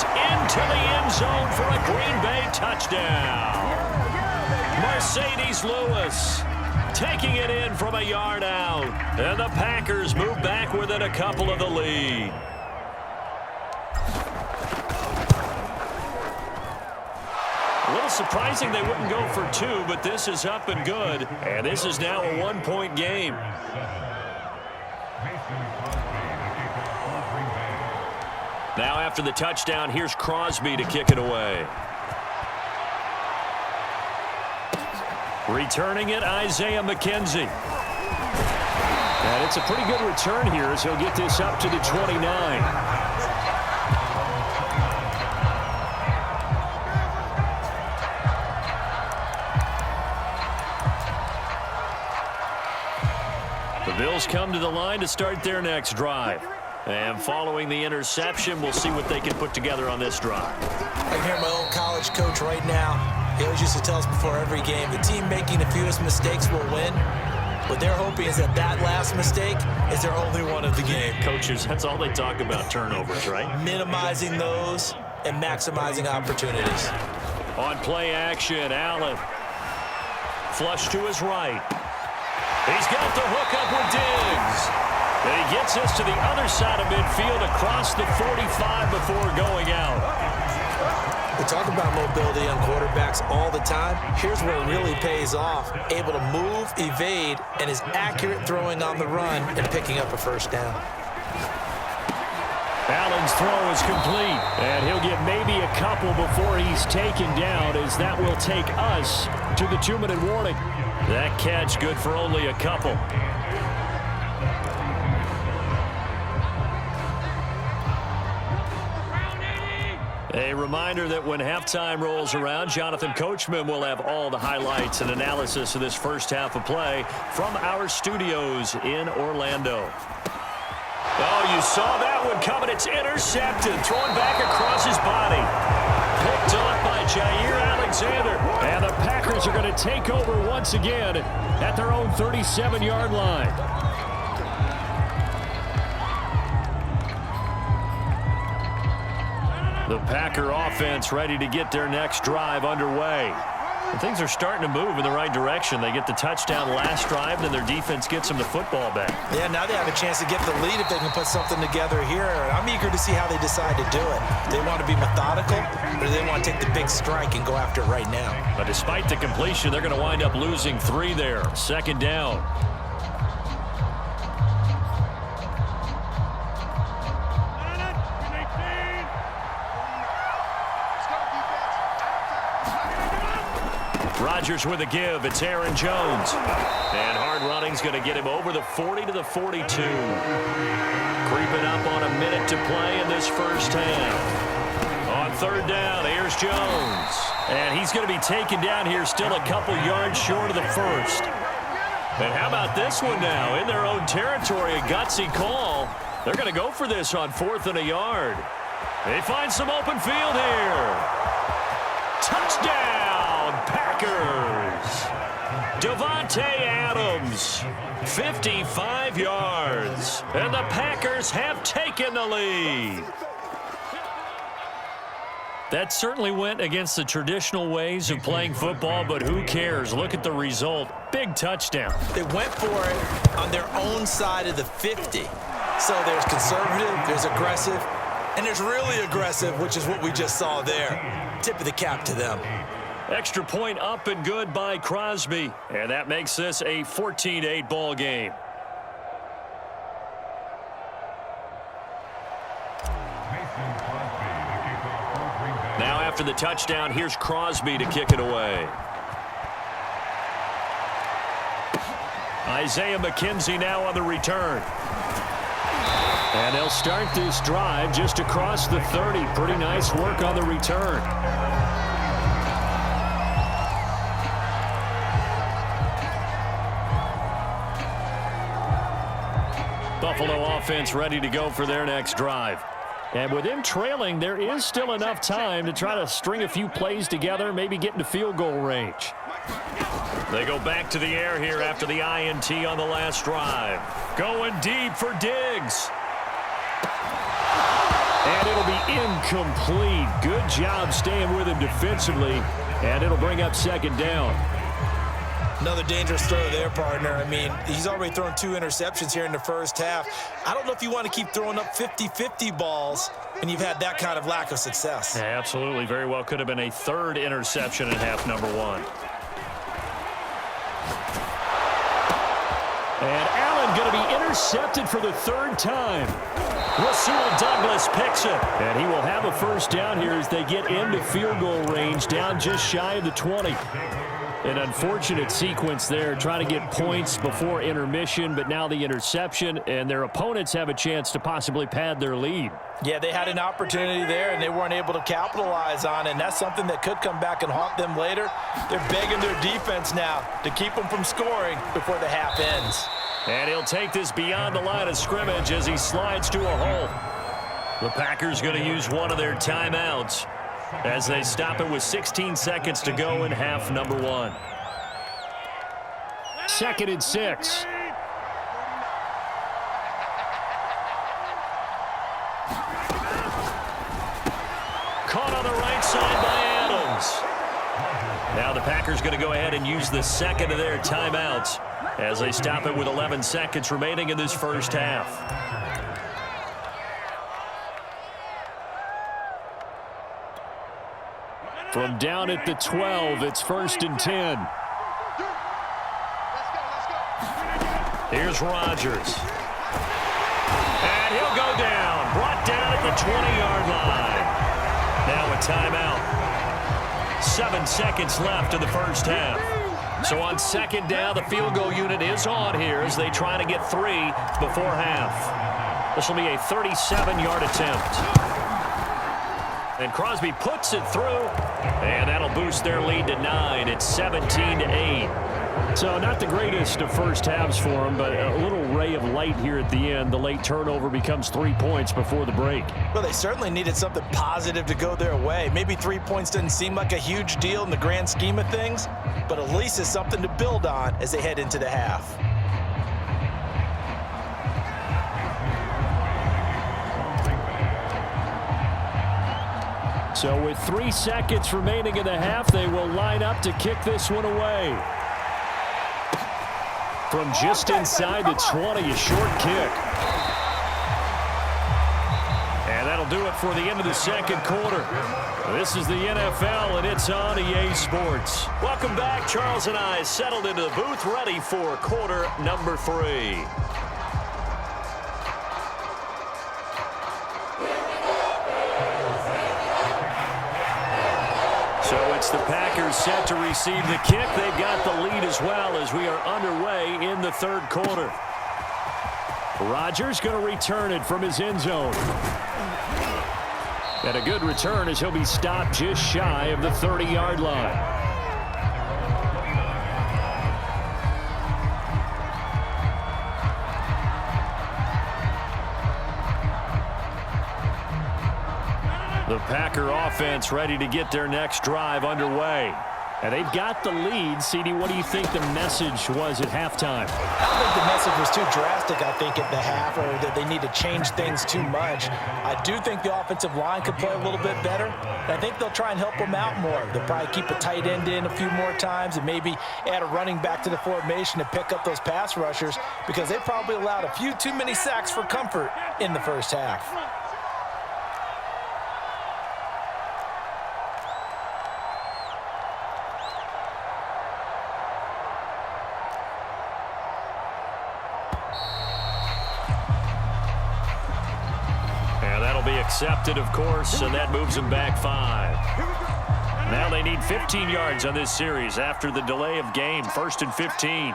into the end zone for a Green Bay touchdown. Mercedes Lewis taking it in from a yard out. And the Packers move back within a couple of the lead. A little surprising they wouldn't go for two, but this is up and good. And this is now a one-point game. Now after the touchdown, here's Crosby to kick it away. Returning it, Isaiah McKenzie. And it's a pretty good return here as he'll get this up to the 29. The Bills come to the line to start their next drive. And following the interception, we'll see what they can put together on this drive. I hear my old college coach right now. He always used to tell us before every game, the team making the fewest mistakes will win. What they're hoping is that last mistake is their only one of the game. Coaches, that's all they talk about, turnovers, right? Minimizing those and maximizing opportunities. On play action, Allen. Flush to his right. He's got the hook up with Diggs. And he gets us to the other side of midfield across the 45 before going out. We talk about mobility on quarterbacks all the time. Here's where it really pays off. Able to move, evade, and is accurate throwing on the run and picking up a first down. Allen's throw is complete. And he'll get maybe a couple before he's taken down, as that will take us to the 2-minute warning. That catch good for only a couple. A reminder that when halftime rolls around, Jonathan Coachman will have all the highlights and analysis of this first half of play from our studios in Orlando. Oh, you saw that one coming. It's intercepted. Thrown back across his body. Picked off by Jair Alexander. And the Packers are going to take over once again at their own 37-yard line. The Packer offense ready to get their next drive underway. And things are starting to move in the right direction. They get the touchdown last drive, then their defense gets them the football back. Yeah, now they have a chance to get the lead if they can put something together here. I'm eager to see how they decide to do it. Do they want to be methodical, or do they want to take the big strike and go after it right now? But despite the completion, they're going to wind up losing 3 there. Second down. Rodgers with a give. It's Aaron Jones. And hard running's going to get him over the 40 to the 42. Creeping up on a minute to play in this first half. On third down, here's Jones. And he's going to be taken down here still a couple yards short of the first. And how about this one now? In their own territory, a gutsy call. They're going to go for this on 4th and a yard. They find some open field here. Touchdown, Packers. Davante Adams, 55 yards. And the Packers have taken the lead. That certainly went against the traditional ways of playing football, but who cares? Look at the result. Big touchdown. They went for it on their own side of the 50. So there's conservative, there's aggressive, and there's really aggressive, which is what we just saw there. Tip of the cap to them. Extra point up and good by Crosby. And that makes this a 14-8 ball game. Now after the touchdown, here's Crosby to kick it away. Isaiah McKenzie now on the return. And they'll start this drive just across the 30. Pretty nice work on the return. Buffalo offense ready to go for their next drive. And with them trailing, there is still enough time to try to string a few plays together, maybe get into field goal range. They go back to the air here after the INT on the last drive. Going deep for Diggs. And it'll be incomplete. Good job staying with him defensively, and it'll bring up second down. Another dangerous throw there, partner. I mean, he's already thrown 2 interceptions here in the first half. I don't know if you want to keep throwing up 50-50 balls and you've had that kind of lack of success. Yeah, absolutely. Very well could have been a 3rd interception in half number 1. And Allen going to be intercepted for the 3rd time. Rasul Douglas picks it. And he will have a first down here as they get into field goal range, down just shy of the 20. An unfortunate sequence there, trying to get points before intermission, but now the interception, and their opponents have a chance to possibly pad their lead. Yeah, they had an opportunity there, and they weren't able to capitalize on it, and that's something that could come back and haunt them later. They're begging their defense now to keep them from scoring before the half ends. And he'll take this beyond the line of scrimmage as he slides to a hole. The Packers going to use one of their timeouts as they stop it with 16 seconds to go in half number 1. 2nd and 6. Caught on the right side by Adams. Now the Packers going to go ahead and use the 2nd of their timeouts as they stop it with 11 seconds remaining in this first half. From down at the 12, it's 1st and 10. Here's Rodgers. And he'll go down. Brought down at the 20-yard line. Now a timeout. 7 seconds left in the first half. So on 2nd down, the field goal unit is on here as they try to get 3 before half. This will be a 37-yard attempt. And Crosby puts it through, and that'll boost their lead to 9. It's 17-8. So not the greatest of first halves for them, but a little ray of light here at the end. The late turnover becomes 3 points before the break. Well, they certainly needed something positive to go their way. Maybe 3 points doesn't seem like a huge deal in the grand scheme of things, but at least it's something to build on as they head into the half. So with 3 seconds remaining in the half, they will line up to kick this one away. From just inside the 20, a short kick. And that'll do it for the end of the 2nd quarter. This is the NFL, and it's on EA Sports. Welcome back. Charles and I settled into the booth, ready for quarter number 3. So it's the Packers set to receive the kick. They've got the lead as well as we are underway in the 3rd quarter. Rodgers going to return it from his end zone. And a good return as he'll be stopped just shy of the 30-yard line. The Packer offense ready to get their next drive underway. And they've got the lead. CD, what do you think the message was at halftime? I don't think the message was too drastic, I think, at the half, or that they need to change things too much. I do think the offensive line could play a little bit better. And I think they'll try and help them out more. They'll probably keep a tight end in a few more times and maybe add a running back to the formation to pick up those pass rushers, because they probably allowed a few too many sacks for comfort in the first half. Accepted, of course, and that moves them back 5. Now they need 15 yards on this series after the delay of game. 1st and 15.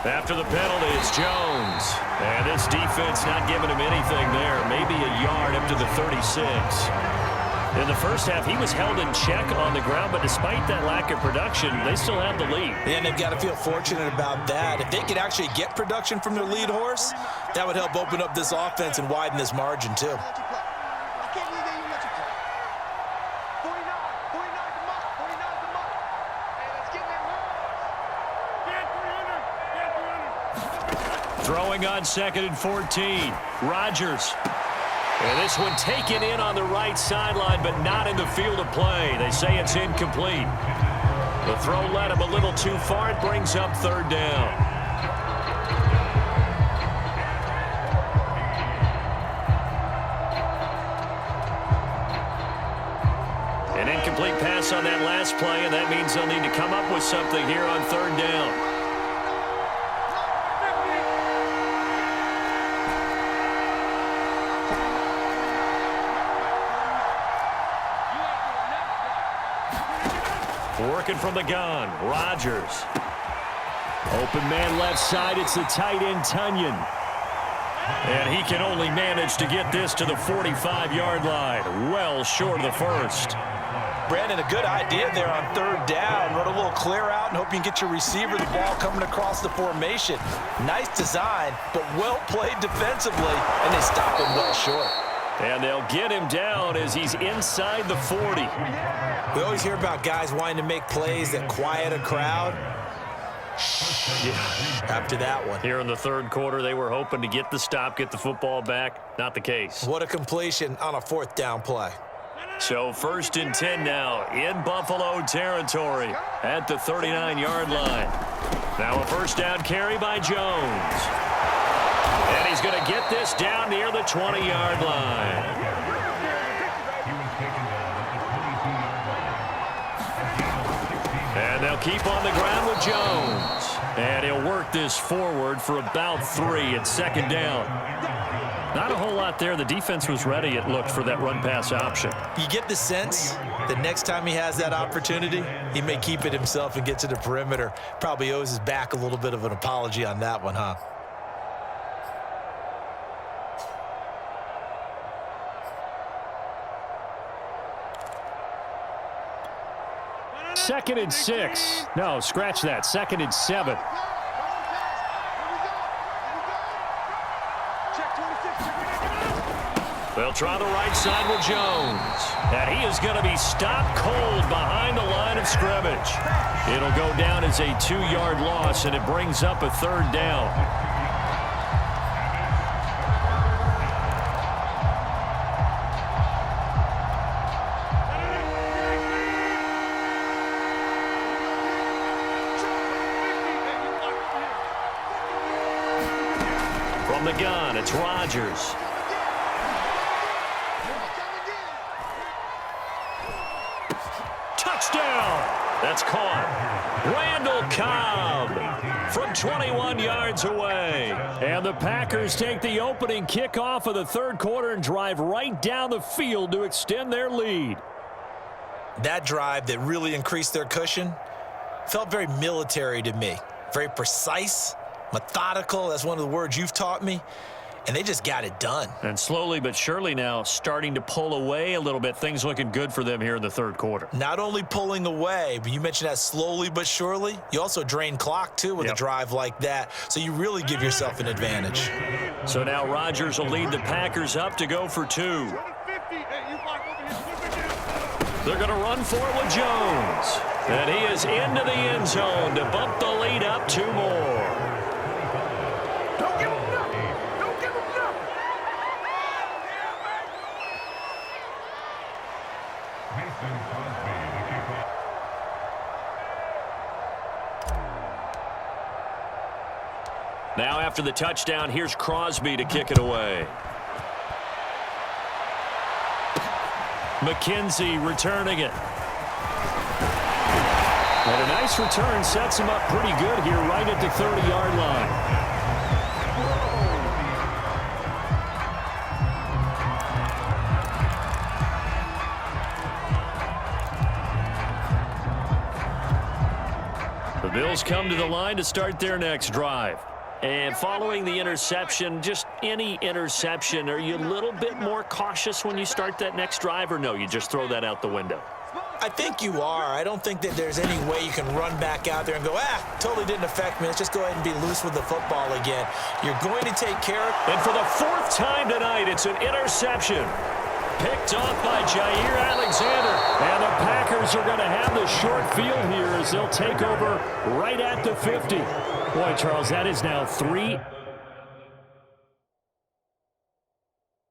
After the penalty, it's Jones. And this defense not giving him anything there. Maybe a yard up to the 36. In the first half, he was held in check on the ground, but despite that lack of production, they still have the lead. And they've got to feel fortunate about that. If they could actually get production from their lead horse, that would help open up this offense and widen this margin, too. Throwing on 2nd and 14. Rodgers. And this one taken in on the right sideline, but not in the field of play. They say it's incomplete. The throw led him a little too far. It brings up 3rd down. An incomplete pass on that last play, and that means they'll need to come up with something here on 3rd down. Working from the gun, Rodgers. Open man left side, it's the tight end, Tunyon. And he can only manage to get this to the 45-yard line, well short of the first. Brandon, a good idea there on 3rd down. Run a little clear out and hope you can get your receiver the ball coming across the formation. Nice design, but well played defensively, and they stop him well short. And they'll get him down as he's inside the 40. We always hear about guys wanting to make plays that quiet a crowd. Yeah, after that one. Here in the 3rd quarter, they were hoping to get the stop, get the football back. Not the case. What a completion on a 4th down play. So 1st and 10 now in Buffalo territory at the 39-yard line. Now a 1st down carry by Jones. And he's going to get this down near the 20-yard line. And they'll keep on the ground with Jones. And he'll work this forward for about 3 at 2nd down. Not a whole lot there. The defense was ready, it looked, for that run-pass option. You get the sense that next time he has that opportunity, he may keep it himself and get to the perimeter. Probably owes his back a little bit of an apology on that one, huh? Second and 6. No, scratch that. 2nd and 7. They'll try the right side with Jones. And he is going to be stopped cold behind the line of scrimmage. It'll go down as a 2-yard loss, and it brings up a 3rd down. From the gun, it's Rodgers. Touchdown! That's caught. Randall Cobb from 21 yards away. And the Packers take the opening kickoff of the 3rd quarter and drive right down the field to extend their lead. That drive that really increased their cushion felt very military to me. Very precise, methodical. That's one of the words you've taught me. And they just got it done. And slowly but surely now starting to pull away a little bit. Things looking good for them here in the 3rd quarter. Not only pulling away, but you mentioned that slowly but surely. You also drain clock, too, with a drive like that. So you really give yourself an advantage. So now Rodgers will lead the Packers up to go for 2. They're going to run for it with Jones. And he is into the end zone to bump the lead up 2 more. Now after the touchdown, here's Crosby to kick it away. McKenzie returning it. And a nice return sets him up pretty good here right at the 30-yard line. The Bills come to the line to start their next drive. And following the interception, just any interception, are you a little bit more cautious when you start that next drive, or no, you just throw that out the window? I think you are. I don't think that there's any way you can run back out there and go, totally didn't affect me. Let's just go ahead and be loose with the football again. You're going to take care of it. And for the 4th time tonight, it's an interception. Picked off by Jair Alexander. And the Packers are going to have the short field here as they'll take over right at the 50. Boy, Charles, that is now 3